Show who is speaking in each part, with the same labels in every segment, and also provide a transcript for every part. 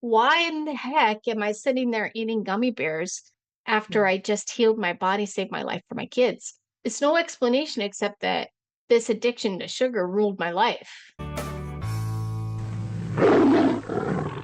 Speaker 1: why in the heck am I sitting there eating gummy bears after
Speaker 2: Mm.
Speaker 1: I just healed my body, saved my life for my kids? It's no explanation except that this addiction to sugar ruled my life.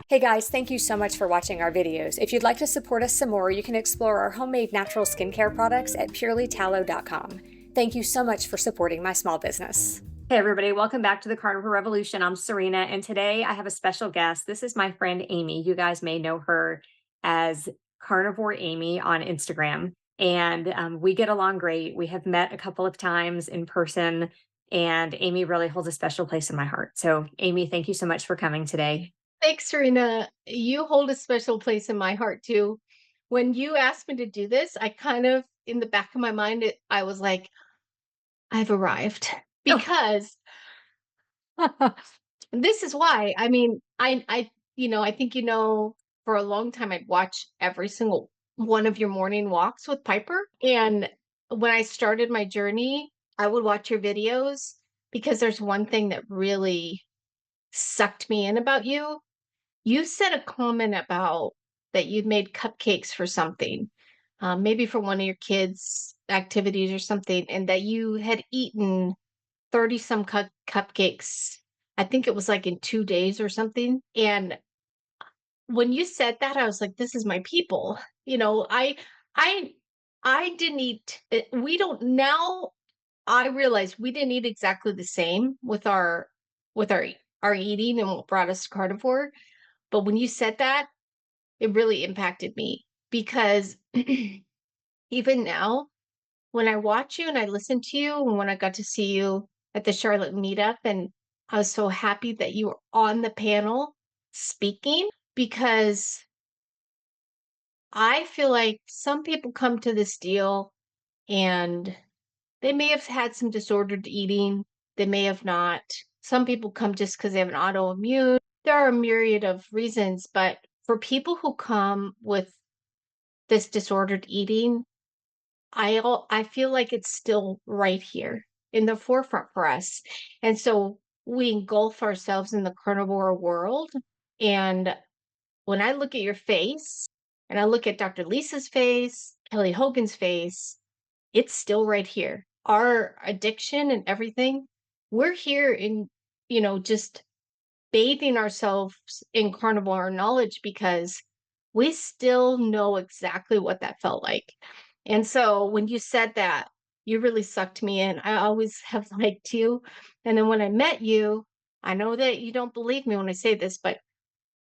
Speaker 2: Hey guys, thank you so much for watching our videos. If you'd like to support us some more, you can explore our homemade natural skincare products at purelytallow.com. Thank you so much for supporting my small business. Hey everybody, welcome back to the Carnivore Revolution. I'm Serena, and today I have a special guest. This is my friend Amy. You guys may know her as Carnivore Amy on Instagram. And we get along great. We have met a couple of times in person, and Amy really holds a special place in my heart. So, Amy, thank you so much for coming today.
Speaker 1: Thanks, Serena. You hold a special place in my heart too. When you asked me to do this, I kind of, in the back of my mind, I was like, I've arrived
Speaker 2: Oh,
Speaker 1: because this is why. I mean, I think for a long time I'd watch every single one of your morning walks with Piper. And when I started my journey, I would watch your videos because there's one thing that really sucked me in about you. You said a comment about that you'd made cupcakes for something, maybe for one of your kids' activities or something, and that you had eaten 30 some cupcakes. I think it was like in 2 days or something. And when you said that, I was like, this is my people. You know, I, I didn't eat, we don't now, I realize we didn't eat exactly the same with our eating and what brought us to carnivore. But when you said that, it really impacted me because even now, when I watch you and I listen to you, and when I got to see you at the Charlotte meetup, and I was so happy that you were on the panel speaking because I feel like some people come to this deal and they may have had some disordered eating, they may have not. Some people come just because they have an autoimmune. There are a myriad of reasons, but for people who come with this disordered eating, I feel like it's still right here in the forefront for us. And so we engulf ourselves in the carnivore world. And when I look at your face and I look at Dr. Lisa's face, Kelly Hogan's face, it's still right here. Our addiction and everything, we're here in, just bathing ourselves in carnivore knowledge because we still know exactly what that felt like. And so when you said that, you really sucked me in. I always have liked you. And then when I met you, I know that you don't believe me when I say this, but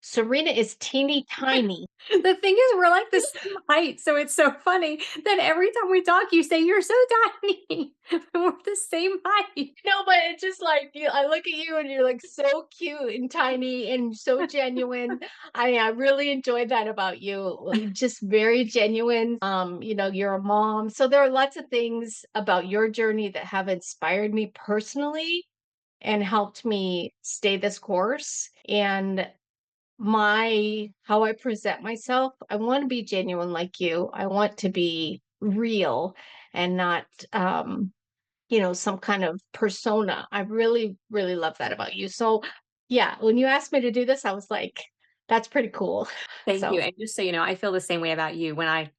Speaker 1: Serena is teeny tiny.
Speaker 2: the thing is, we're like the same height. So it's so funny that every time we talk, you say, "You're so tiny." We're the same height.
Speaker 1: No, but it's just like I look at you and you're like so cute and tiny and so genuine. I really enjoyed that about you. Just very genuine. You're a mom. So there are lots of things about your journey that have inspired me personally and helped me stay this course. And my how I present myself, I want to be genuine like you. I want to be real and not some kind of persona. I really, really love that about you. So, yeah, when you asked me to do this, I was like, that's pretty cool.
Speaker 2: Thank you.
Speaker 1: So,
Speaker 2: And just so you know, I feel the same way about you. When I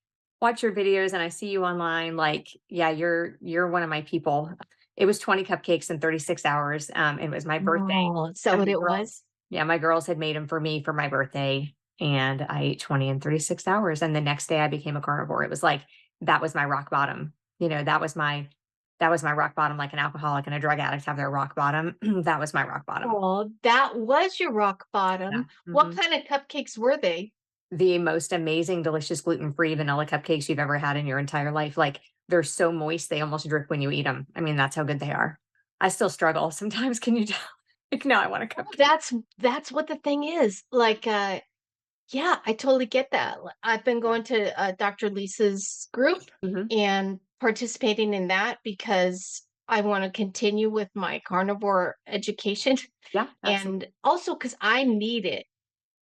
Speaker 2: watch your videos and I see you online, like, yeah, you're one of my people. It was 20 cupcakes in 36 hours. It was my birthday.
Speaker 1: oh, is that
Speaker 2: And
Speaker 1: what
Speaker 2: my
Speaker 1: it
Speaker 2: girls,
Speaker 1: was?
Speaker 2: yeah, my girls had made them for me for my birthday. And I ate 20 in 36 hours. And the next day I became a carnivore. It was like that was my rock bottom. That was my rock bottom, like an alcoholic and a drug addict have their rock bottom. That was my rock bottom.
Speaker 1: Oh, that was your rock
Speaker 2: Yeah.
Speaker 1: bottom. What
Speaker 2: Mhm.
Speaker 1: kind of cupcakes were they?
Speaker 2: The most amazing, delicious gluten-free vanilla cupcakes you've ever had in your entire life. Like, they're so moist, they almost drip when you eat them. I mean, that's how good they are. I still struggle sometimes, can you tell? Like, now I want a
Speaker 1: Oh,
Speaker 2: cupcake.
Speaker 1: that's what the thing is. Like, yeah, I totally get that. I've been
Speaker 2: Yeah.
Speaker 1: going to Dr. Lisa's group
Speaker 2: Mhm.
Speaker 1: and participating in that because I want to continue with my carnivore education.
Speaker 2: Yeah, absolutely.
Speaker 1: And also because I need it.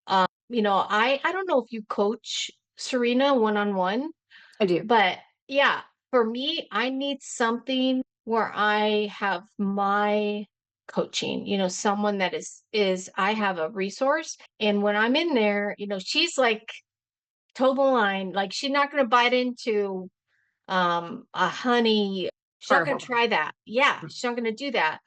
Speaker 1: I don't know if you coach Serena one on one,
Speaker 2: I do.
Speaker 1: but yeah, for me, I need something where I have my coaching, someone that is I have a resource. And when I'm in there, she's like toe the line. Like she's not gonna bite into a honey. She's not gonna
Speaker 2: Carnivore.
Speaker 1: try that. Yeah, she's not gonna do that.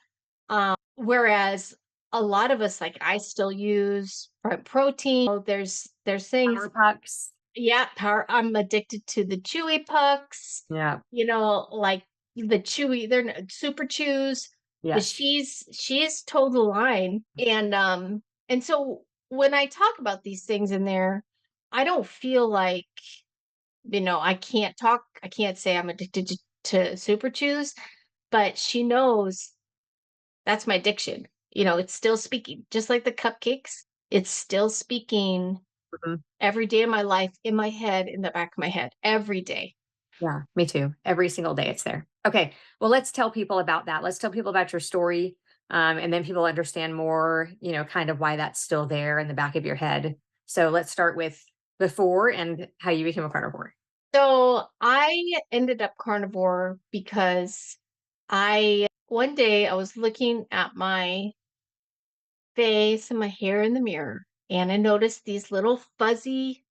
Speaker 1: Whereas a lot of us, like I still use protein. There's things.
Speaker 2: Power pucks.
Speaker 1: Yeah, I'm addicted to the chewy pucks,
Speaker 2: Yeah.
Speaker 1: like the chewy, they're super chews, but
Speaker 2: Yes.
Speaker 1: she's told the line. And so when I talk about these things in there, I don't feel like, I can't say I'm addicted to super chews, but she knows that's my addiction. It's still speaking, just like the cupcakes. It's still speaking
Speaker 2: Mhm.
Speaker 1: every day of my life, in my head, in the back of my head, every day.
Speaker 2: Yeah, me too. Every single day it's there. Okay. Well, let's tell people about that. Let's tell people about your story. And then people understand more, kind of why that's still there in the back of your head. So let's start with before and how you became a carnivore.
Speaker 1: So I ended up carnivore because one day I was looking at my face and my hair in the mirror, and I noticed these little fuzzy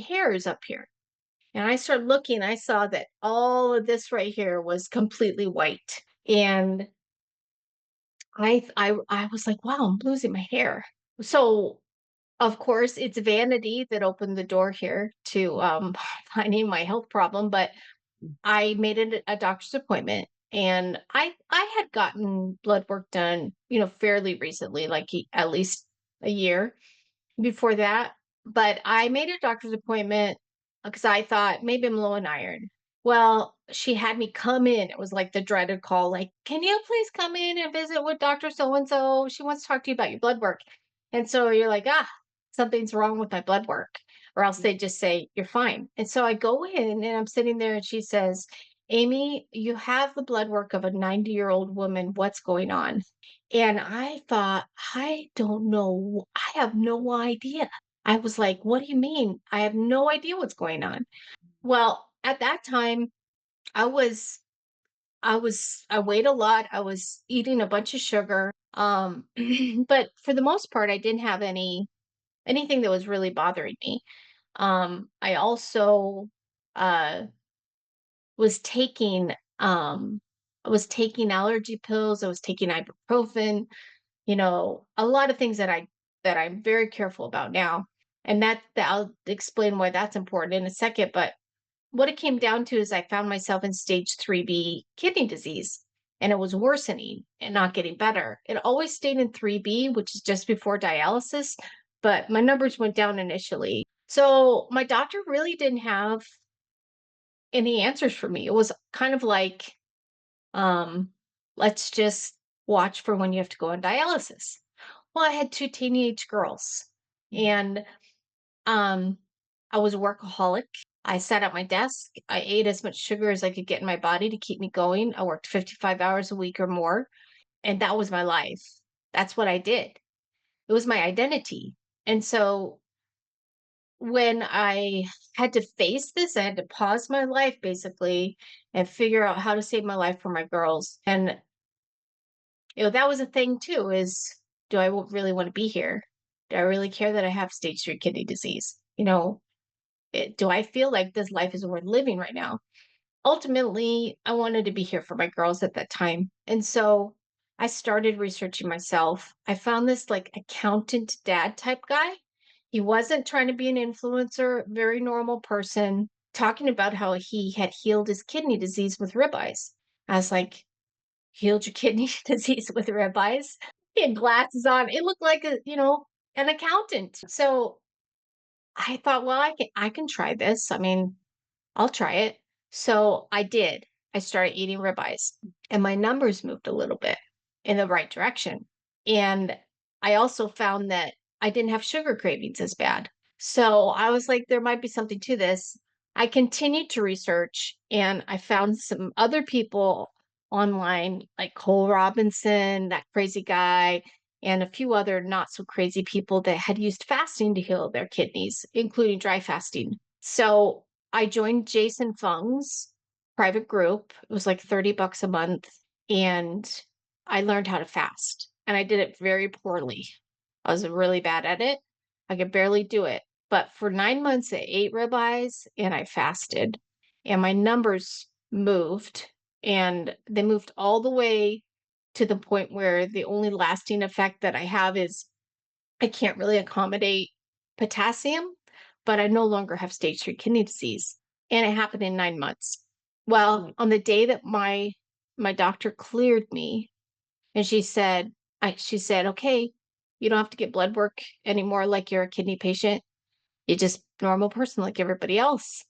Speaker 1: hairs up here. And I started looking, I saw that all of this right here was completely white. And I was like, wow, I'm losing my hair. So of course it's vanity that opened the door here to finding my health problem. But I made it a doctor's appointment, and I had gotten blood work done, fairly recently, like at least a year before that. But I made a doctor's appointment because I thought maybe I'm low in iron. Well, she had me come in. It was like the dreaded call, like, can you please come in and visit with Dr. So and so? She wants to talk to you about your blood work. And so you're like, something's wrong with my blood work. Or else they just say, you're fine. And so I go in and I'm sitting there and she says, Amy, you have the blood work of a 90-year-old woman. What's going on? And I thought, I don't know. I have no idea. I was like, what do you mean? I have no idea what's going on. Well, at that time, I was I weighed a lot. I was eating a bunch of sugar. But for the most part, I didn't have anything that was really bothering me. I also uh was taking um I was taking allergy pills, I was taking ibuprofen, a lot of things that I'm very careful about now. And that I'll explain why that's important in a second. But what it came down to is I found myself in stage 3B kidney disease, and it was worsening and not getting better. It always stayed in 3B, which is just before dialysis, but my numbers went down initially. So my doctor really didn't have any answers for me. It was kind of like, um, let's just watch for when you have to go on dialysis. Well, I had two teenage girls, and um, I was a workaholic. I sat at my desk. I ate as much sugar as I could get in my body to keep me going. I worked 55 hours a week or more, and that was my life. That's what I did. It was my identity. And so when I had to face this, I had to pause my life basically and figure out how to save my life for my girls. And that was a thing too, is do I really want to be here? Do I really care that I have stage 3 kidney disease? Do I feel like this life is worth living right now? Ultimately, I wanted to be here for my girls at that time. And so I started researching myself. I found this like accountant dad type guy. He wasn't trying to be an influencer, very normal person, talking about how he had healed his kidney disease with ribeyes. I was like, healed your kidney disease with ribeyes? He had glasses on. It looked like an accountant. So I thought, well, I can try this. I mean, I'll try it. So I did. I started eating ribeyes, and my numbers moved a little bit in the right direction. And I also found that I didn't have sugar cravings as bad. So I was like, there might be something to this. I continued to research, and I found some other people online, like Cole Robinson, that crazy guy, and a few other not so crazy people that had used fasting to heal their kidneys, including dry fasting. So I joined Jason Fung's private group. It was like $30 a month. And I learned how to fast, and I did it very poorly. I was really bad at it. I could barely do it. But for 9 months, I ate ribeyes and I fasted, and my numbers moved, and they moved all the way to the point where the only lasting effect that I have is I can't really accommodate potassium, but I no longer have stage 3 kidney disease, and it happened in 9 months. Well,
Speaker 2: Right.
Speaker 1: on the day that my doctor cleared me, and she said, "Okay, you don't have to get blood work anymore like you're a kidney patient. You're just normal person like everybody else."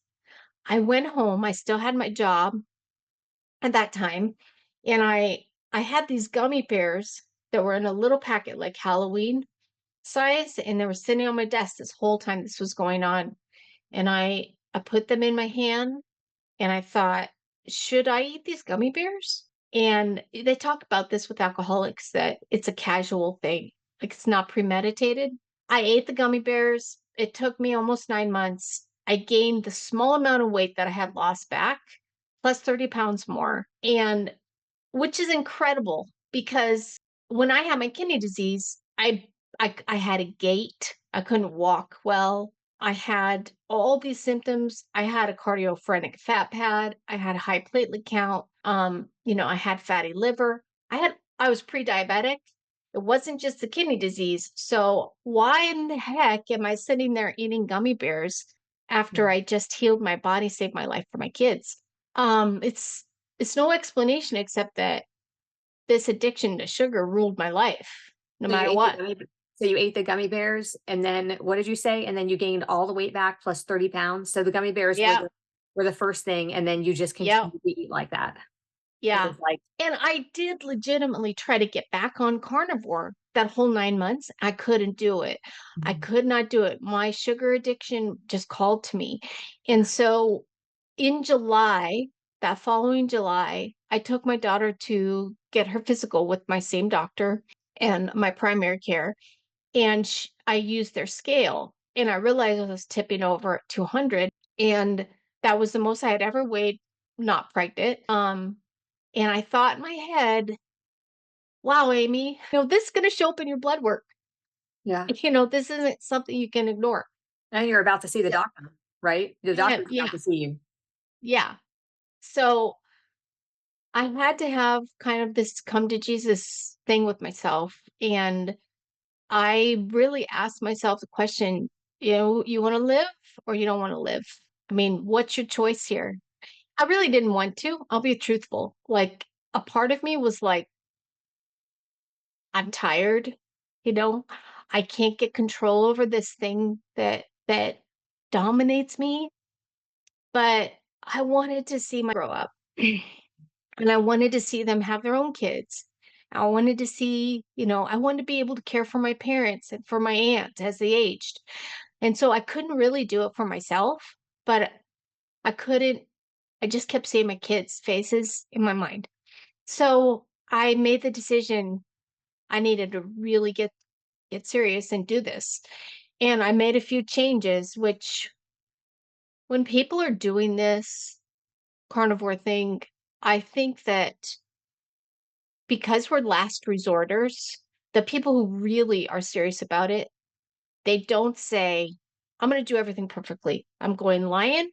Speaker 1: I went home, I still had my job at that time, and I had these gummy bears that were in a little packet like Halloween size, and they were sitting on my desk this whole time this was going on, and I put them in my hand, and I thought, "Should I eat these gummy bears?" And they talk about this with alcoholics that it's a casual thing, like, it's not premeditated. I ate the gummy bears. It took me almost 9 months. I gained the small amount of weight that I had lost back, plus 30 pounds more, and which is incredible because when I had my kidney disease, I had a gait, I couldn't walk well, I had all these symptoms. I had a cardiophrenic fat pad, I had a high platelet count, I had fatty liver. I was pre-diabetic. It wasn't just the kidney disease. So why in the heck am I sitting there eating gummy bears after
Speaker 2: Yeah.
Speaker 1: I just healed my body, saved my life for my kids? It's no explanation except that this addiction to sugar ruled my life no
Speaker 2: So you
Speaker 1: matter
Speaker 2: ate the
Speaker 1: what.
Speaker 2: gummy so you ate the gummy bears, and then what did you say? And then you gained all the weight back plus 30 pounds? So the gummy bears
Speaker 1: Yeah,
Speaker 2: were the first thing, and then you just
Speaker 1: yeah,
Speaker 2: continued to eat like that? It
Speaker 1: yeah.
Speaker 2: was like
Speaker 1: And I did legitimately try to get back on carnivore that whole 9 months. I couldn't do it. I
Speaker 2: Mhm.
Speaker 1: could not do it. My sugar addiction just called to me. And
Speaker 2: Yeah.
Speaker 1: so in July, that following July, I took my daughter to get her physical with my same doctor and my primary care. And I used their scale, and I realized I was tipping over at 200, and that was the most I had ever weighed not pregnant. And I thought in my head, "Wow, Amy, this is gonna show up in your blood work.
Speaker 2: Yeah.
Speaker 1: This isn't something you can ignore."
Speaker 2: And you're about to see the
Speaker 1: So
Speaker 2: doctor, right? The
Speaker 1: and
Speaker 2: doctor's about
Speaker 1: yeah,
Speaker 2: to see you.
Speaker 1: yeah. So I had to have kind of this come to Jesus thing with myself, and I really asked myself the question, you wanna live or you don't wanna live? I mean, what's your choice here? I really didn't want to, I'll be truthful. Like, a part of me was like, "I'm tired," you know? "I can't get control over this thing that dominates me," but I wanted to see my grow up, and I wanted to see them have their own kids. I wanted to see, I wanted to be able to care for my parents and for my aunt as they aged. And so I couldn't really do it for myself, but I couldn't I just kept seeing my kids' faces in my mind. So I made the decision I needed to really get serious and do this. And I made a few changes, which when people are doing this carnivore thing, I think that because we're last resorters, the people who really are serious about it, they don't say, "I'm gonna do everything perfectly. I'm going lion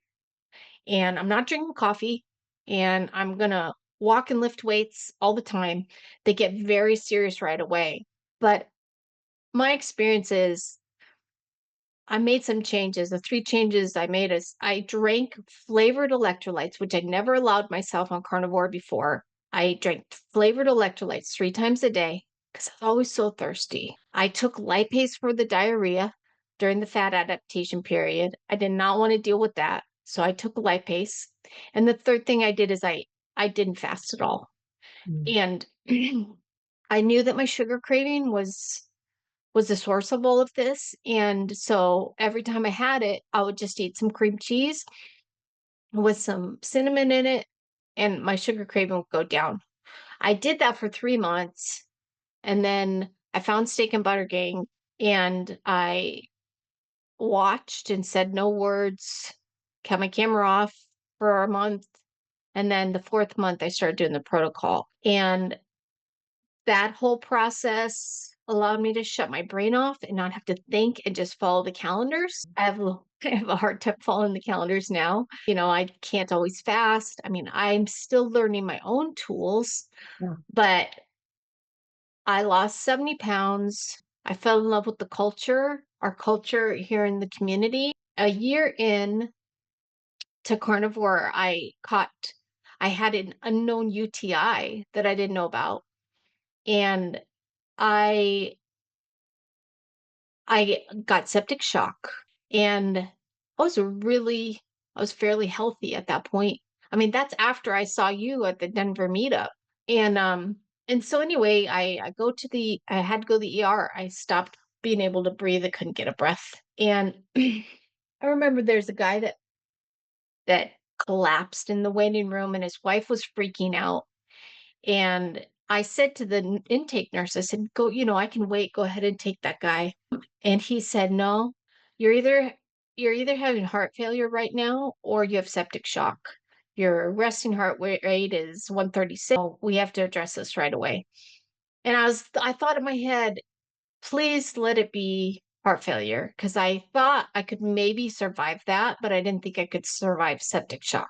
Speaker 1: and I'm not drinking coffee and I'm gonna walk and lift weights all the time." They get very serious right away. But my experience is I made some changes. The three changes I made is I drank flavored electrolytes, which I never allowed myself on carnivore before. I drank flavored electrolytes 3 times a day because I was always so thirsty. I took lipase for the diarrhea during the fat adaptation period. I did not want to deal with that. So I took lipase. And the third thing I did is I didn't fast at all.
Speaker 2: Mm.
Speaker 1: And I knew that my sugar craving was the source of all of this, and so every time I had it, I would just eat some cream cheese with some cinnamon in it, and my sugar craving would go down. I did that for 3 months, and then I found Steak and Butter Gang, and I watched and said no words, kept my camera off for a month, and then the 4th month, I started doing the protocol, and that whole process allowed me to shut my brain off and not have to think and just follow the calendars. I have a hard time following the calendars now. I can't always fast. I mean, I'm still learning my own tools,
Speaker 2: Yeah.
Speaker 1: but I lost 70 pounds. I fell in love with the culture, our culture here in the community. A year in to carnivore, I had an unknown UTI that I didn't know about. And I I got septic shock, and I was fairly healthy at that point. I mean, that's after I saw you at the Denver meetup. And so anyway, I had to go to the ER. I stopped being able to breathe. I couldn't get a breath. And I remember there's a guy that collapsed in the waiting room, and his wife was freaking out. And I said to the intake nurse, I said, "Go, I can wait. Go ahead and take that guy." And he said, "No, you're either you're either having heart failure right now or you have septic shock. Your resting heart rate is 136. We have to address this right away." And I thought in my head, please let it be heart failure, because I thought I could maybe survive that, but I didn't think I could survive septic shock.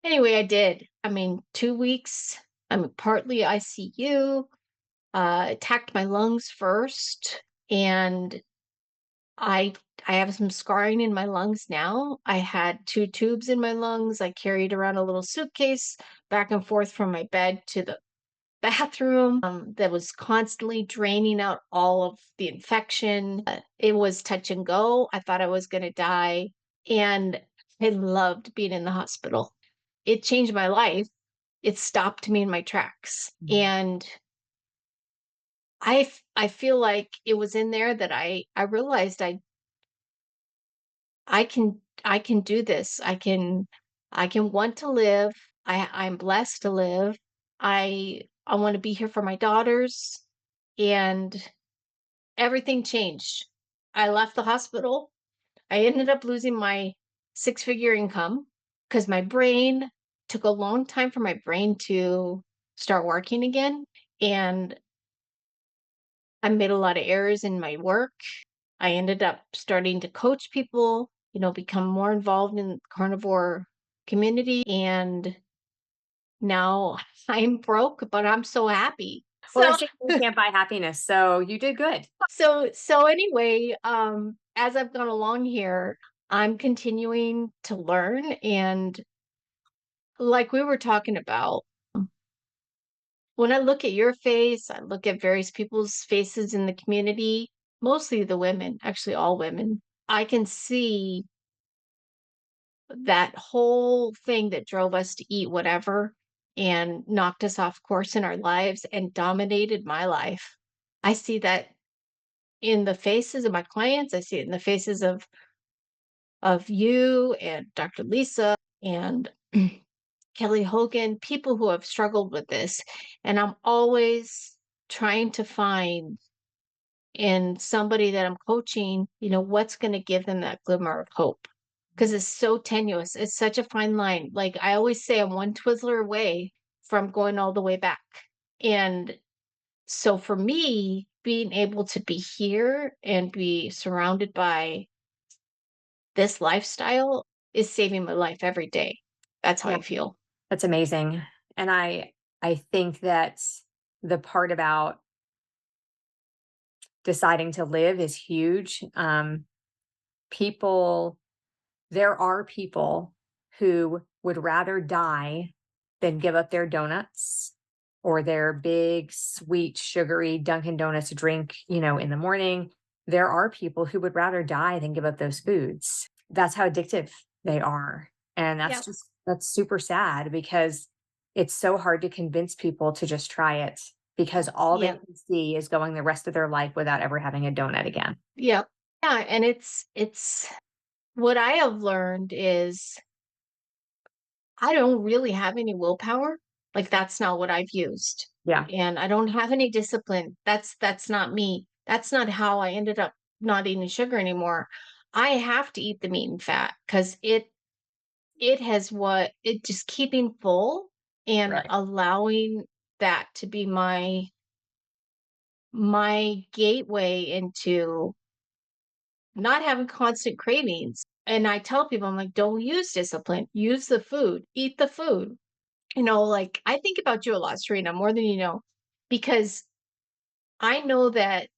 Speaker 1: Anyway, I did. I mean, 2 weeks. I'm partly ICU. Attacked my lungs first, and I I have some scarring in my lungs now. I had 2 tubes in my lungs. I carried around a little suitcase back and forth from my bed to the bathroom, that was constantly draining out all of the infection. It was touch and go. I thought I was gonna die, and I loved being in the hospital. It changed my life. It stopped me in my tracks,
Speaker 2: Mhm.
Speaker 1: and I feel like it was in there that I realized I can do this. I can want to live. I'm blessed to live. I want to be here for my daughters, and everything changed. I left the hospital. I ended up losing my six-figure income because my brain took a long time for my brain to start working again, and I made a lot of errors in my work. I ended up starting to coach people, become more involved in the carnivore community. And now I'm broke, but I'm so happy.
Speaker 2: Well, they
Speaker 1: So,
Speaker 2: say you can't buy happiness, so you did good.
Speaker 1: so anyway, as I've gone along here, I'm continuing to learn. And like we were talking about, when I look at your face, I look at various people's faces in the community, mostly the women, actually all women. I can see that whole thing that drove us to eat whatever and knocked us off course in our lives and dominated my life. I see that in the faces of my clients. I see it in the faces of you and Dr. Lisa and Kelly Hogan, people who have struggled with this. And I'm always trying to find in somebody that I'm coaching, what's going to give them that glimmer of hope. Because it's so tenuous. It's such a fine line. Like I always say, I'm one Twizzler away from going all the way back. And so for me, being able to be here and be surrounded by this lifestyle is saving my life every day. That's how
Speaker 2: Yeah,
Speaker 1: I feel.
Speaker 2: that's amazing. And I think that the part about deciding to live is huge. People There are people who would rather die than give up their donuts or their big, sweet, sugary Dunkin' Donuts drink, in the morning. There are people who would rather die than give up those foods. That's how addictive they are. And
Speaker 1: Yeah.
Speaker 2: that's super sad because it's so hard to convince people to just try it because all they
Speaker 1: Yeah.
Speaker 2: can see is going the rest of their life without ever having a donut again.
Speaker 1: Yeah. Yeah. And it's what I have learned is I don't really have any willpower. Like that's not what I've used.
Speaker 2: Yeah.
Speaker 1: And I don't have any discipline. That's not me. That's not how I ended up not eating sugar anymore. I have to eat the meat and fat because it has what it just keeping full and
Speaker 2: Right.
Speaker 1: allowing that to be my my gateway into not having constant cravings. And I tell people, I'm like, don't use discipline, use the food, eat the food. Like I think about you a lot, Serena, more than you know, because I know that,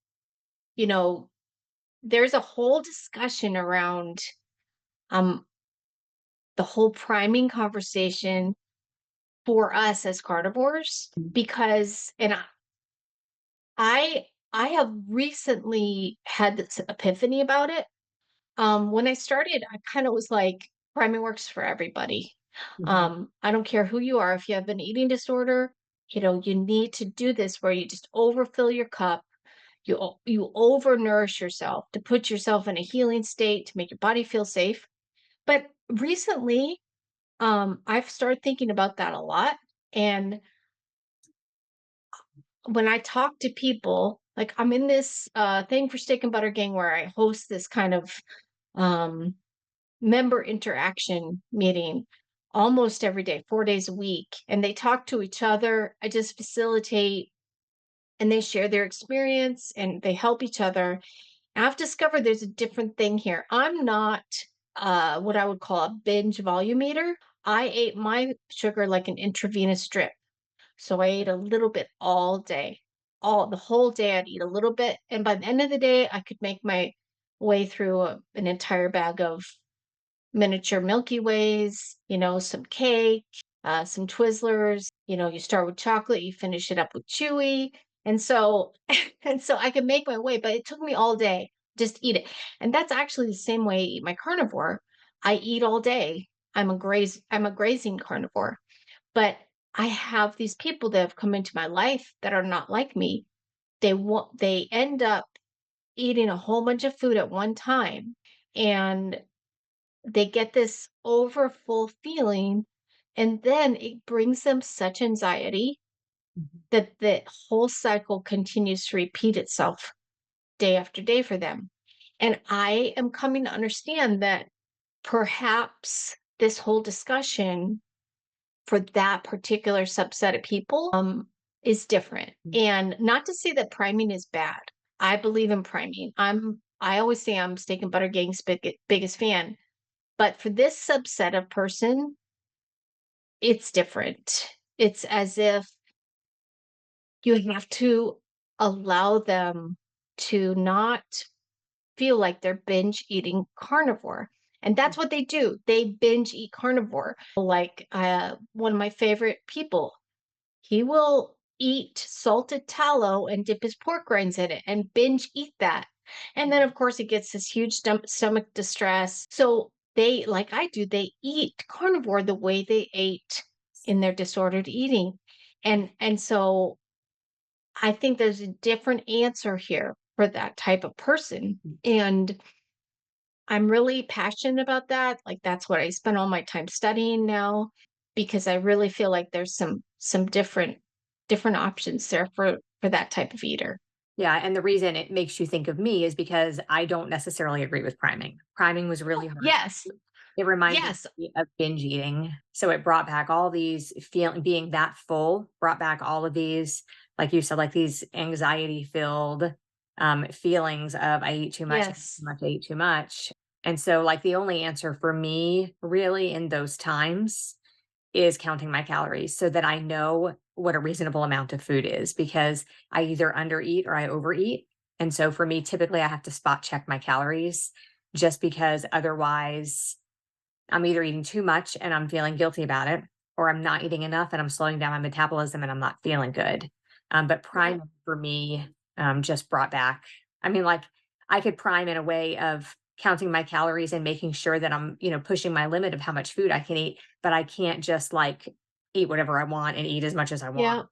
Speaker 1: you know, there's a whole discussion around um the whole priming conversation for us as carnivores because I have recently had this epiphany about it. When I started, I kind of was like, priming works for everybody.
Speaker 2: Mhm.
Speaker 1: I don't care who you are. If you have an eating disorder, you need to do this where you just overfill your cup. You overnourish yourself to put yourself in a healing state to make your body feel safe. But recently, I've started thinking about that a lot. And when I talk to people, like I'm in this thing for Steak and Butter Gang where I host this kind of um member interaction meeting almost every day, 4 days a week. And they talk to each other. I just facilitate and they share their experience and they help each other. And I've discovered there's a different thing here. I'm not what I would call a binge volume eater. I ate my sugar like an intravenous drip. So I ate a little bit all day. All the whole day I'd eat a little bit. And by the end of the day, I could make my way through an entire bag of miniature Milky Ways, some cake, some Twizzlers. You start with chocolate, you finish it up with chewy. And so, and so I could make my way, but it took me all day just to eat it. And that's actually the same way I eat my carnivore. I eat all day. I'm a grazing carnivore, but I have these people that have come into my life that are not like me. They end up eating a whole bunch of food at one time. And they get this overfull feeling, and then it brings them such anxiety
Speaker 2: Mhm.
Speaker 1: that the whole cycle continues to repeat itself day after day for them. And I am coming to understand that perhaps this whole discussion for that particular subset of people is different. And not to say that priming is bad. I believe in priming. I always say I'm Steak and Butter Gang's biggest fan. But for this subset of person, it's different. It's as if you have to allow them to not feel like they're binge eating carnivore. And that's what they do. They binge eat carnivore. Like one of my favorite people, he will eat salted tallow and dip his pork rinds in it and binge eat that. And then, of course, it gets this huge stomach distress. So they, like I do, they eat carnivore the way they ate in their disordered eating. And so I think there's a different answer here for that type of person. And I'm really passionate about that. Like that's what I spend all my time studying now because I really feel like there's some different options there for that type of eater.
Speaker 2: Yeah, and the reason it makes you think of me is because I don't necessarily agree with priming. Priming was really hard.
Speaker 1: Yes.
Speaker 2: It reminded
Speaker 1: Yes.
Speaker 2: me of binge eating. So it brought back all these being that full, brought back all of these, like you said, like these anxiety filled feelings of I eat too much, I eat
Speaker 1: Yes.
Speaker 2: too much, I eat too much. And so like the only answer for me really in those times is counting my calories so that I know what a reasonable amount of food is because I either undereat or I overeat. And so for me, typically I have to spot check my calories just because otherwise I'm either eating too much and I'm feeling guilty about it, or I'm not eating enough and I'm slowing down my metabolism and I'm not feeling good. But
Speaker 1: Yeah.
Speaker 2: prime for me just brought back, I mean, like I could prime in a way of counting my calories and making sure that I'm, pushing my limit of how much food I can eat, but I can't just like eat whatever I want and eat as much as I want
Speaker 1: Yeah.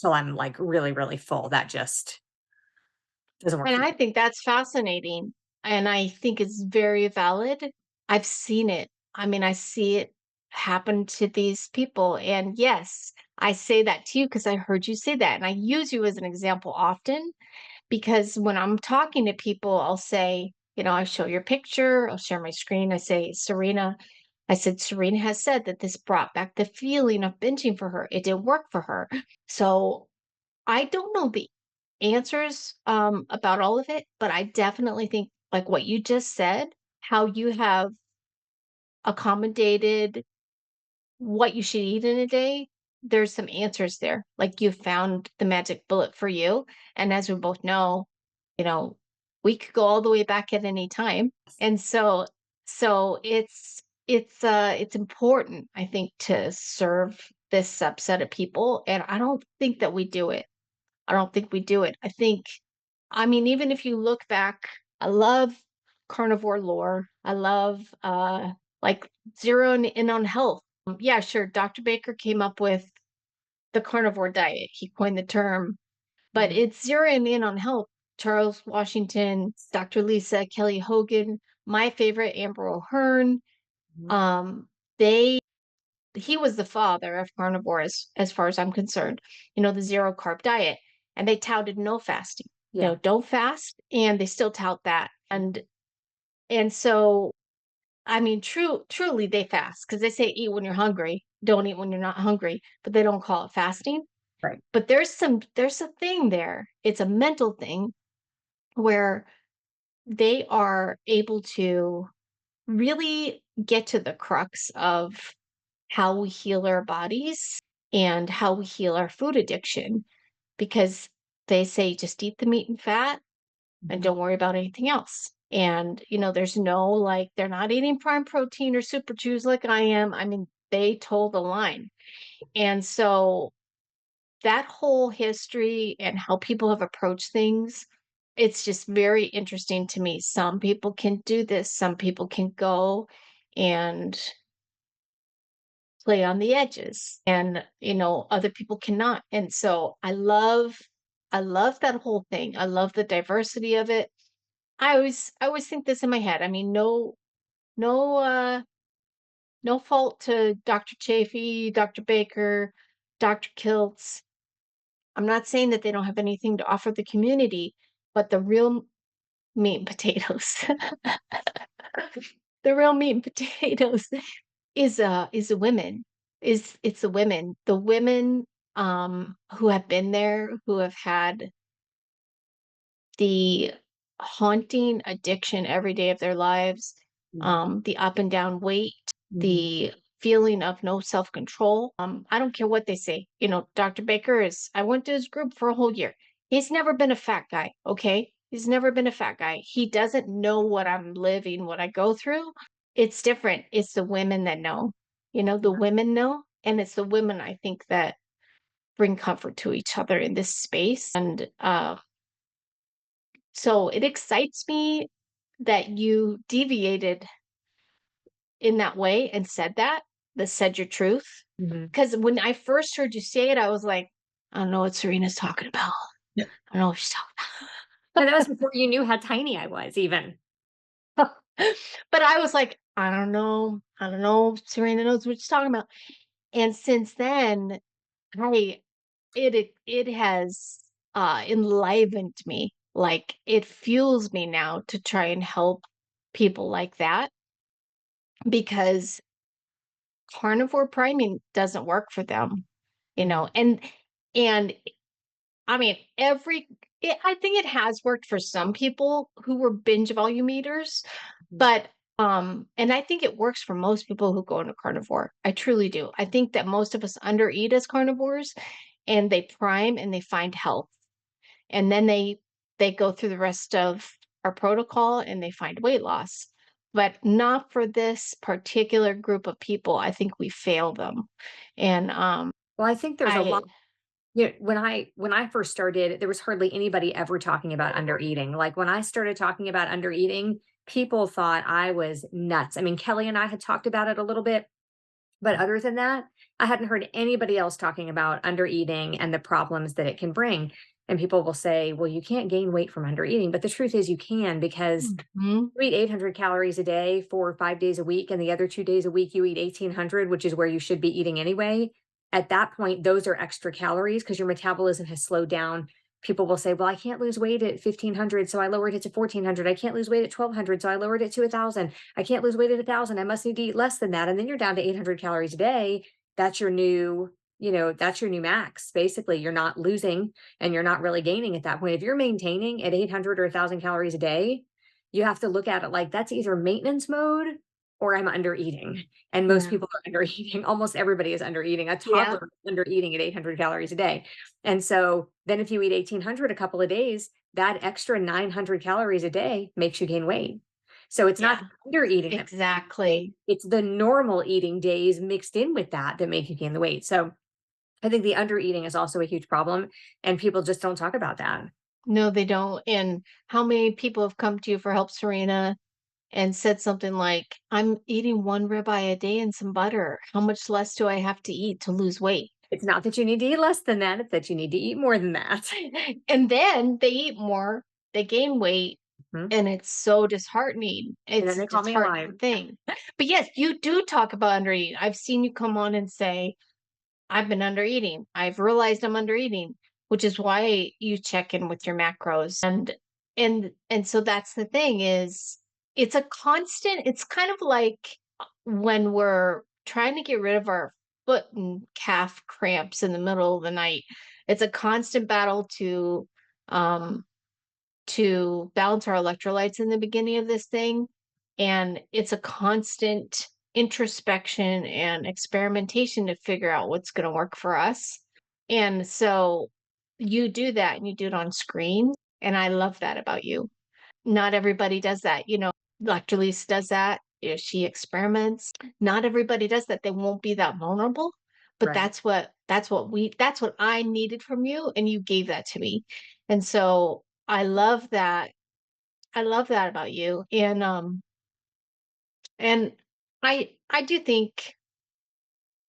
Speaker 2: till I'm like really, really full. That just doesn't work
Speaker 1: And
Speaker 2: for me.
Speaker 1: I think that's fascinating. And I think it's very valid. I've seen it. I mean, I see it happen to these people. And yes, I say that to you because I heard you say that. And I use you as an example often because when I'm talking to people, I'll say, I show your picture, I'll share my screen. I say, Serena has said that this brought back the feeling of binging for her. It didn't work for her. So I don't know the answers about all of it, but I definitely think like what you just said, how you have accommodated what you should eat in a day, there's some answers there. Like you found the magic bullet for you. And as we both know, you know, we could go all the way back at any time. And so it's important, I think, to serve this subset of people. And I don't think that we do it. I don't think we do it. I mean, even if you look back, I love carnivore lore. I love like zeroing in on health. Yeah, sure. Dr. Baker came up with the carnivore diet. He coined the term, but
Speaker 2: Mhm.
Speaker 1: it's zeroing in on health. Charles Washington, Dr. Lisa Kelly Hogan, my favorite, Amber O'Hearn.
Speaker 2: Mhm.
Speaker 1: Um, they he was the father of carnivore as far as I'm concerned, the zero carb diet. And they touted no fasting,
Speaker 2: Yeah.
Speaker 1: don't fast. And they still tout that. And so, I mean, truly they fast because they say eat when you're hungry, don't eat when you're not hungry, but they don't call it fasting.
Speaker 2: Right.
Speaker 1: But there's a thing there. It's a mental thing where they are able to really get to the crux of how we heal our bodies and how we heal our food addiction because they say just eat the meat and fat and
Speaker 2: Mhm.
Speaker 1: don't worry about anything else. And, there's no like, they're not eating prime protein or super chews like I am. I mean, they told the line. And so that whole history and how people have approached things, it's just very interesting to me. Some people can do this, some people can go and play on the edges and other people cannot. And so I love that whole thing. I love the diversity of it. I always think this in my head. I mean, no no fault to Dr. Chafee, Dr. Baker, Dr. Kiltz. I'm not saying that they don't have anything to offer the community, but the real meat and potatoes, the real meat and potatoes is the women. It's the women who have been there, who have had the haunting addiction every day of their lives,
Speaker 2: Mhm.
Speaker 1: the up and down weight,
Speaker 2: Mhm.
Speaker 1: the feeling of no self-control. I don't care what they say. Dr. Baker I went to his group for a whole year. He's never been a fat guy, okay? He's never been a fat guy. He doesn't know what I'm living, what I go through. It's different. It's the women that know. The women know, and it's the women I think that bring comfort to each other in this space. And so it excites me that you deviated in that way and said your truth.
Speaker 2: Mhm.
Speaker 1: Because when I first heard you say it, I was like, I don't know what Serena's talking about.
Speaker 2: Yeah.
Speaker 1: I don't know what she's talking
Speaker 2: And that was before you knew how tiny I was even.
Speaker 1: about. But I was like, I don't know. I don't know if Serena knows what she's talking about. And since then, I it has enlivened me. Like it fuels me now to try and help people like that because carnivore priming doesn't work for them,
Speaker 2: Mhm.
Speaker 1: and I mean, I think it has worked for some people who were binge volume eaters,
Speaker 2: Mhm.
Speaker 1: but and I think it works for most people who go into carnivore. I truly do. I think that most of us undereat as carnivores and they prime and they find health. And then they go through the rest of our protocol and they find weight loss. But not for this particular group of people. I think we fail them. And
Speaker 2: Well, I think there's a
Speaker 1: I
Speaker 2: lot. When I first started, there was hardly anybody ever talking about undereating. Like, when I started talking about undereating, people thought I was nuts. I mean, Kelly and I had talked about it a little bit, but other than that, I hadn't heard anybody else talking about undereating and the problems that it can bring. And people will say, "Well, you can't gain weight from undereating." But the truth is you can, because
Speaker 1: Mhm.
Speaker 2: you eat 800 calories a day for 5 days a week, and the other 2 days a week you eat 1,800, which is where you should be eating anyway. At that point, those are extra calories because your metabolism has slowed down. People will say, "Well, I can't lose weight at 1,500, so I lowered it to 1,400. I can't lose weight at 1,200, so I lowered it to 1,000. I can't lose weight at 1,000. I must need to eat less than that." And then you're down to 800 calories a day. That's your new, that's your new max. Basically, you're not losing and you're not really gaining at that point. If you're maintaining at 800 or 1,000 calories a day, you have to look at it like that's either maintenance mode or I'm under eating. And most
Speaker 1: Yeah.
Speaker 2: people are under eating. Almost everybody is under eating. A
Speaker 1: Yeah.
Speaker 2: toddler is under eating at 800 calories a day. And so then if you eat 1,800 a couple of days, that extra 900 calories a day makes you gain weight. So it's not
Speaker 1: Yeah.
Speaker 2: under eating that
Speaker 1: Exactly.
Speaker 2: it's the normal eating days mixed in with that make you gain the weight. So I think the under eating is also a huge problem, and people just don't talk about that.
Speaker 1: No, they don't. And how many people have come to you for help, Serena, and said something like, I'm eating one ribeye a day and some butter. How much less do I have to eat to lose weight?
Speaker 2: It's not that you need to eat less than that, it's that you need to eat more than that.
Speaker 1: And then they eat more, they gain weight,
Speaker 2: Mhm.
Speaker 1: and it's so disheartening.
Speaker 2: And then
Speaker 1: It's a
Speaker 2: they call me a liar.
Speaker 1: disheartening thing. But yes, you do talk about under eating. I've seen you come on and say, I've been under eating. I've realized I'm under eating, which is why you check in with your macros. And so that's the thing is it's a constant, it's kind of like when we're trying to get rid of our foot and calf cramps in the middle of the night. It's a constant battle um to balance our electrolytes in the beginning of this thing. And it's a constant introspection and experimentation to figure out what's going to work for us. And so you do that and you do it on screen. And I love that about you. Not everybody does that. Dr. Lisa does that. She experiments. Not everybody does that. They won't be that vulnerable. But
Speaker 2: Right.
Speaker 1: that's what I needed from you. And you gave that to me. And so I love that. I love that about you. And I do think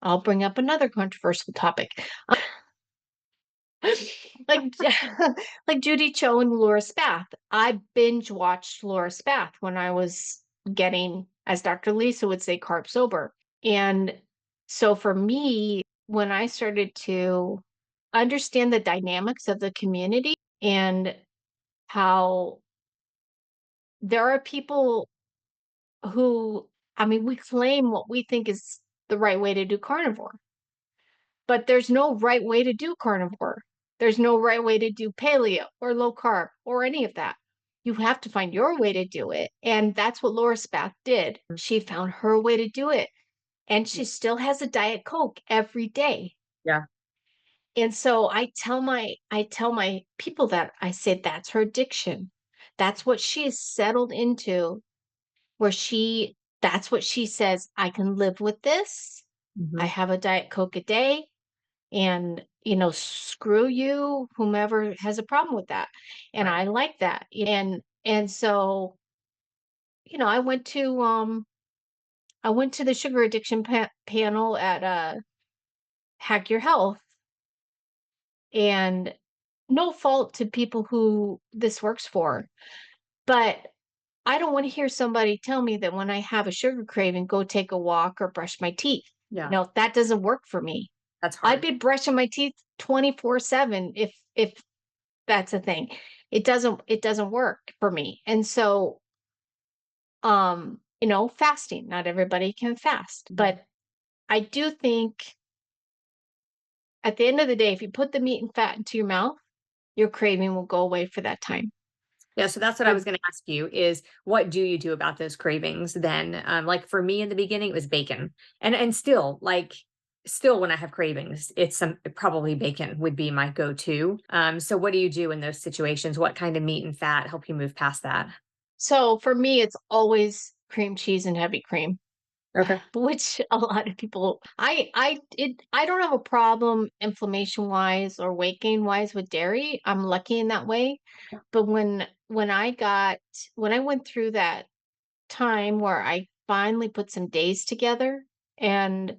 Speaker 1: I'll bring up another controversial topic. like like Judy Cho and Laura Spath. I binge watched Laura Spath when I was getting, as Dr. Lisa would say, carb sober. And so for me, when I started to understand the dynamics of the community and how there are people who, I mean, we claim what we think is the right way to do carnivore, but there's no right way to do carnivore. There's no right way to do paleo or low carb or any of that. You have to find your way to do it. And that's what Laura Spath did. She found her way to do it. And she still has a Diet Coke every day.
Speaker 2: Yeah.
Speaker 1: And so I tell my people that I say that's her addiction. That's what she has settled into, where that's what she says, I can live with this. I
Speaker 2: Mhm.
Speaker 1: have a Diet Coke a day, and screw you, whomever has a problem with that. And
Speaker 2: Right.
Speaker 1: I like that. And so, I went to the sugar addiction panel at Hack Your Health, and no fault to people who this works for, but I don't want to hear somebody tell me that when I have a sugar craving, go take a walk or brush my teeth.
Speaker 2: Yeah.
Speaker 1: That doesn't work for me.
Speaker 2: That's
Speaker 1: I'd
Speaker 2: hard.
Speaker 1: be brushing my teeth 24/7 if that's a thing. It doesn't work for me. And so fasting, not everybody can fast,
Speaker 2: Mhm.
Speaker 1: but I do think at the end of the day, if you put the meat and fat into your mouth, your craving will go away for that time.
Speaker 2: Yeah, so that's what I
Speaker 1: But
Speaker 2: was gonna ask you is what do you do about those cravings then? Like for me in the beginning, it was bacon. And still, still when I have cravings, it's probably bacon would be my go-to. So what do you do in those situations? What kind of meat and fat help you move past that?
Speaker 1: so for me, it's always cream cheese and heavy cream.
Speaker 2: Okay.
Speaker 1: Which a lot of people, I don't have a problem inflammation wise or weight gain wise with dairy. I'm lucky in that way. But when I went through that time where I finally put some days together and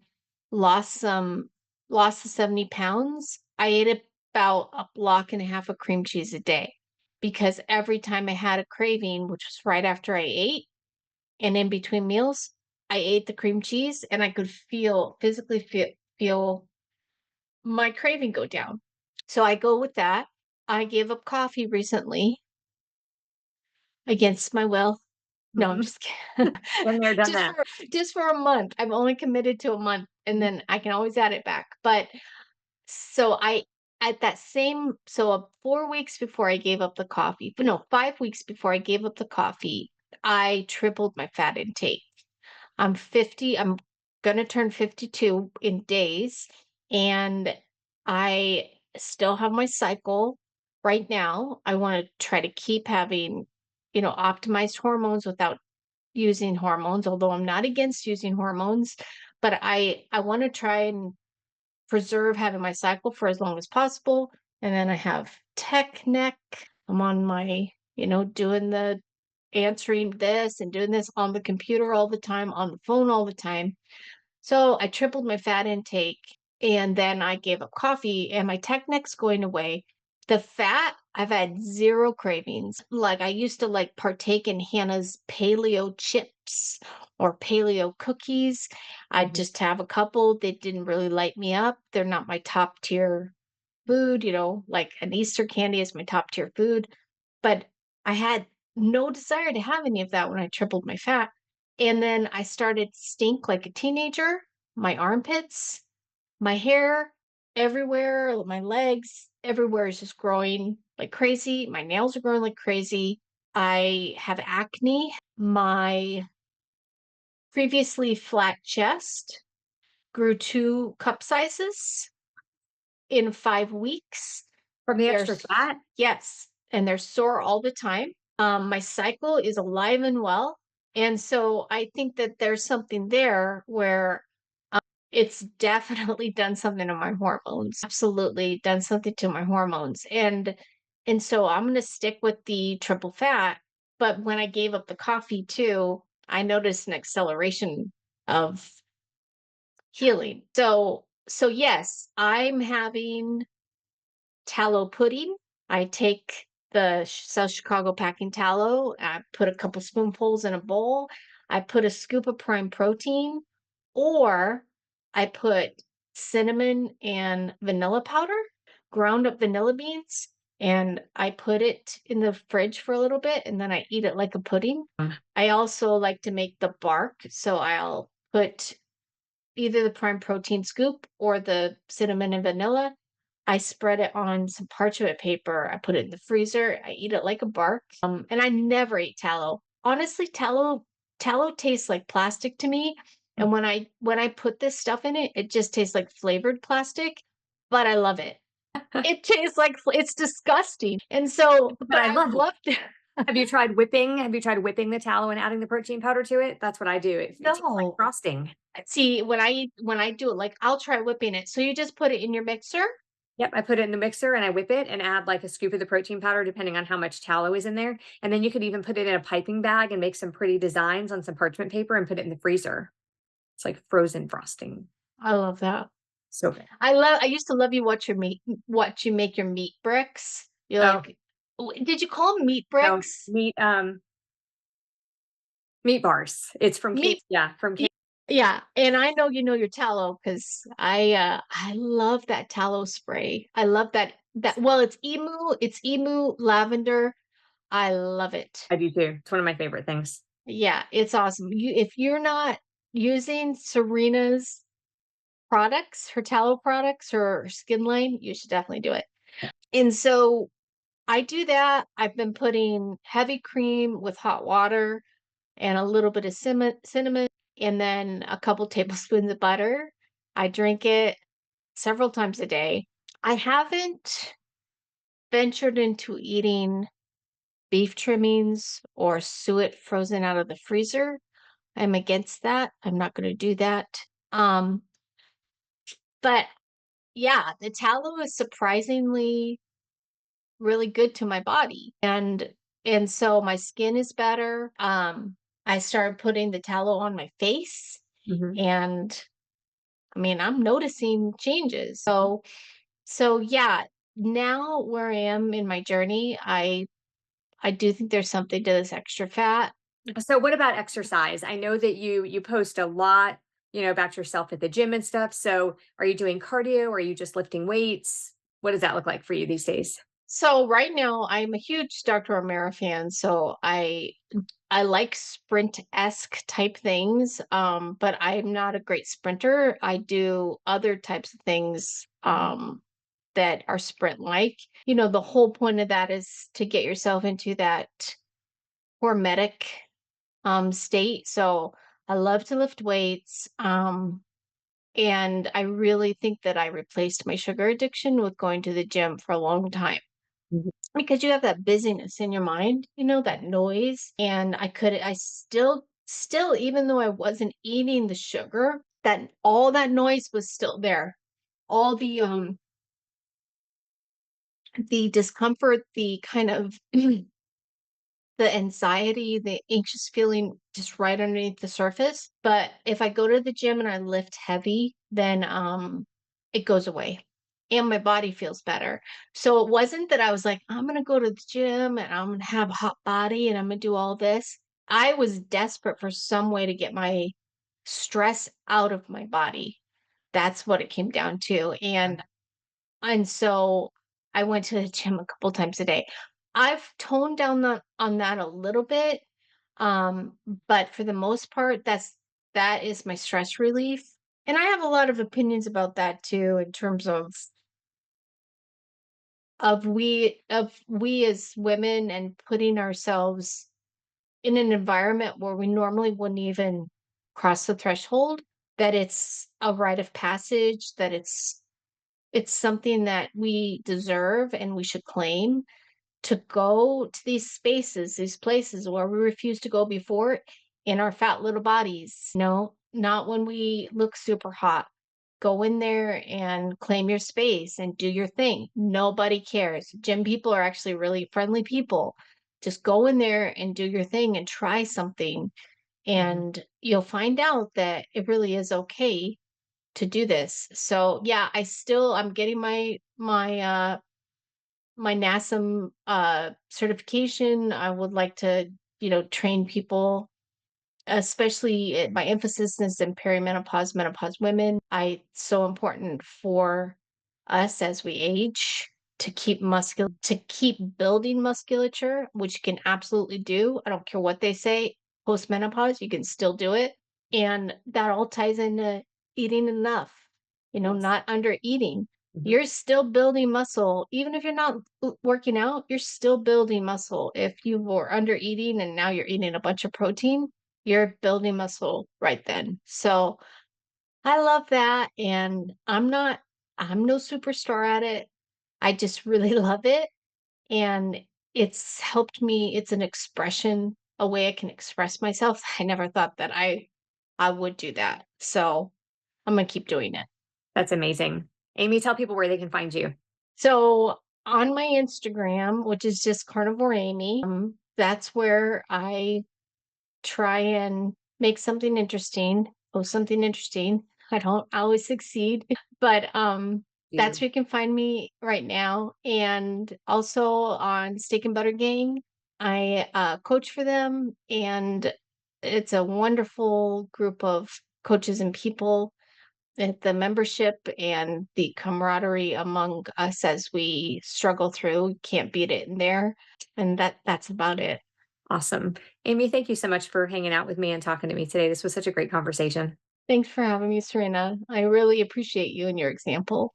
Speaker 1: lost some lost the 70 pounds, I ate about a block and a half of cream cheese a day, because every time I had a craving, which was right after I ate, and in between meals, I ate the cream cheese and I could physically feel my craving go down. So I go with that. I gave up coffee recently against my will. No, I'm
Speaker 2: Mhm.
Speaker 1: just kidding.
Speaker 2: Been there, done
Speaker 1: just
Speaker 2: that.
Speaker 1: for just for a month. I'm only committed to a month and then I can always add it back. But So I at that same so 4 weeks before I gave up the coffee, but no, 5 weeks before I gave up the coffee, I tripled my fat intake. I'm 50, I'm gonna turn 52 in days, and I still have my cycle right now. I wanna try to keep having, optimized hormones without using hormones, although I'm not against using hormones, but I wanna try and preserve having my cycle for as long as possible. And then I have tech neck. I'm on my, doing the answering this and doing this on the computer all the time, on the phone all the time. So I tripled my fat intake and then I gave up coffee and my tech neck's going away. The fat, I've had zero cravings. Like I used to like partake in Hannah's paleo chips or paleo cookies. I'd
Speaker 2: Mhm.
Speaker 1: just have a couple. They didn't really light me up. They're not my top tier food, like an Easter candy is my top tier food. But I had no desire to have any of that when I tripled my fat. And then I started to stink like a teenager, my armpits, my hair, everywhere, my legs, everywhere is just growing like crazy. My nails are growing like crazy. I have acne. My previously flat chest grew 2 cup sizes in 5 weeks.
Speaker 2: From the extra
Speaker 1: There's
Speaker 2: fat?
Speaker 1: yes, and they're sore all the time. My cycle is alive and well, and so I think that there's something there where, it's definitely done something to my hormones, absolutely done something to my hormones, and so I'm gonna stick with the triple fat, but when I gave up the coffee too, I noticed an acceleration of healing. So yes, I'm having tallow pudding. I take the South Chicago packing tallow, I put a couple spoonfuls in a bowl, I put a scoop of prime protein, or I put cinnamon and vanilla powder, ground up vanilla beans, and I put it in the fridge for a little bit and then I eat it like a pudding. I also like to make the bark, so I'll put either the prime protein scoop or the cinnamon and vanilla. I spread it on some parchment paper. I put it in the freezer. I eat it like a bark. And I never ate tallow. Honestly, tallow tastes like plastic to me. And when I put this stuff in it, it just tastes like flavored plastic, but I love it. It tastes like it's disgusting. And so,
Speaker 2: But
Speaker 1: but
Speaker 2: I
Speaker 1: I would
Speaker 2: love it.
Speaker 1: love to.
Speaker 2: Have you tried whipping the tallow and adding the protein powder to it? That's what I do. It tastes like
Speaker 1: No.
Speaker 2: frosting.
Speaker 1: See, when I do it, like I'll try whipping it. So you just put it in your mixer.
Speaker 2: Yep, I put it in the mixer and I whip it and add like a scoop of the protein powder depending on how much tallow is in there. And then you could even put it in a piping bag and make some pretty designs on some parchment paper and put it in the freezer. It's like frozen frosting.
Speaker 1: I love that.
Speaker 2: So good.
Speaker 1: I used to love you watch you make your meat bricks. You're
Speaker 2: Oh,
Speaker 1: like, did you call them meat
Speaker 2: no,
Speaker 1: bricks?
Speaker 2: meat bars. It's from Kate.
Speaker 1: Meat,
Speaker 2: Yeah, from
Speaker 1: y-
Speaker 2: Kate.
Speaker 1: yeah. And I know you know your tallow because I love that tallow spray. I love that. Well, it's emu lavender. I love it.
Speaker 2: I do too. It's one of my favorite things.
Speaker 1: Yeah, it's awesome. If you're not using Serena's products, her tallow products, her skin line, you should definitely do it. And so I do that. I've been putting heavy cream with hot water and a little bit of cinnamon and then a couple tablespoons of butter. I drink it several times a day. I haven't ventured into eating beef trimmings or suet frozen out of the freezer. I'm against that. I'm not going to do that. Um, but yeah, the tallow is surprisingly really good to my body. And so my skin is better. I started putting the tallow on my face
Speaker 2: Mhm.
Speaker 1: and I mean, I'm noticing changes. So yeah, now where I am in my journey, I do think there's something to this extra fat.
Speaker 2: So what about exercise? I know that you post a lot, about yourself at the gym and stuff. So are you doing cardio? Or are you just lifting weights? What does that look like for you these days?
Speaker 1: So right now I'm a huge Dr. Romero fan, so I like sprint-esque type things, but I'm not a great sprinter. I do other types of things that are sprint-like. The whole point of that is to get yourself into that hormetic state. So I love to lift weights. And I really think that I replaced my sugar addiction with going to the gym for a long time
Speaker 2: Mhm.
Speaker 1: because you have that busyness in your mind, that noise. And I still, even though I wasn't eating the sugar, that all that noise was still there. All the discomfort, the kind of the anxiety, the anxious feeling just right underneath the surface. But if I go to the gym and I lift heavy, then it goes away and my body feels better. So it wasn't that I was like, I'm gonna go to the gym and I'm gonna have a hot body and I'm gonna do all this. I was desperate for some way to get my stress out of my body. That's what it came down to. And so I went to the gym a couple times a day. I've toned down on that a little bit, um, but for the most part, that is my stress relief. And I have a lot of opinions about that too, in terms of we as women and putting ourselves in an environment where we normally wouldn't even cross the threshold, that it's a rite of passage, that it's something that we deserve and we should claim to go to these spaces, these places where we refuse to go before in our fat little bodies. No, not when we look super hot. Go in there and claim your space and do your thing. Nobody cares. Gym people are actually really friendly people. Just go in there and do your thing and try something.
Speaker 2: Mhm.
Speaker 1: And you'll find out that it really is okay to do this. So yeah, I'm getting my NASM certification. I would like to, train people, especially my emphasis is in perimenopause, menopause women. So important for us as we age to keep building musculature, which you can absolutely do. I don't care what they say. Postmenopause, you can still do it. And that all ties into eating enough,
Speaker 2: Yes.
Speaker 1: not under eating.
Speaker 2: Mhm.
Speaker 1: You're still building muscle. Even if you're not working out, you're still building muscle. If you were under eating and now you're eating a bunch of protein, you're building muscle right then. So I love that. And I'm no superstar at it. I just really love it. And it's helped me. It's an expression, a way I can express myself. I never thought that I would do that. So I'm gonna keep doing it.
Speaker 2: That's amazing. Amy, tell people where they can find you.
Speaker 1: So on my Instagram, which is just Carnivore Amy, that's where I try and make something interesting, post something interesting. I don't always succeed, but that's
Speaker 2: You.
Speaker 1: where you can find me right now. And also on Steak and Butter Gang, I coach for them, and it's a wonderful group of coaches and people. The membership and the camaraderie among us as we struggle through, can't beat it in there. And that's about it.
Speaker 2: Awesome. Amy, thank you so much for hanging out with me and talking to me today. This was such a great conversation.
Speaker 1: Thanks for having me, Serena. I really appreciate you and your example.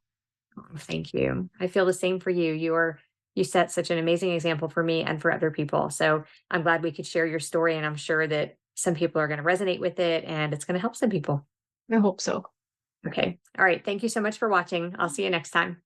Speaker 2: Oh, thank you. I feel the same for you. You set such an amazing example for me and for other people. So I'm glad we could share your story, and I'm sure that some people are going to resonate with it and it's going to help some people.
Speaker 1: I hope so.
Speaker 2: Okay. All right. Thank you so much for watching. I'll see you next time.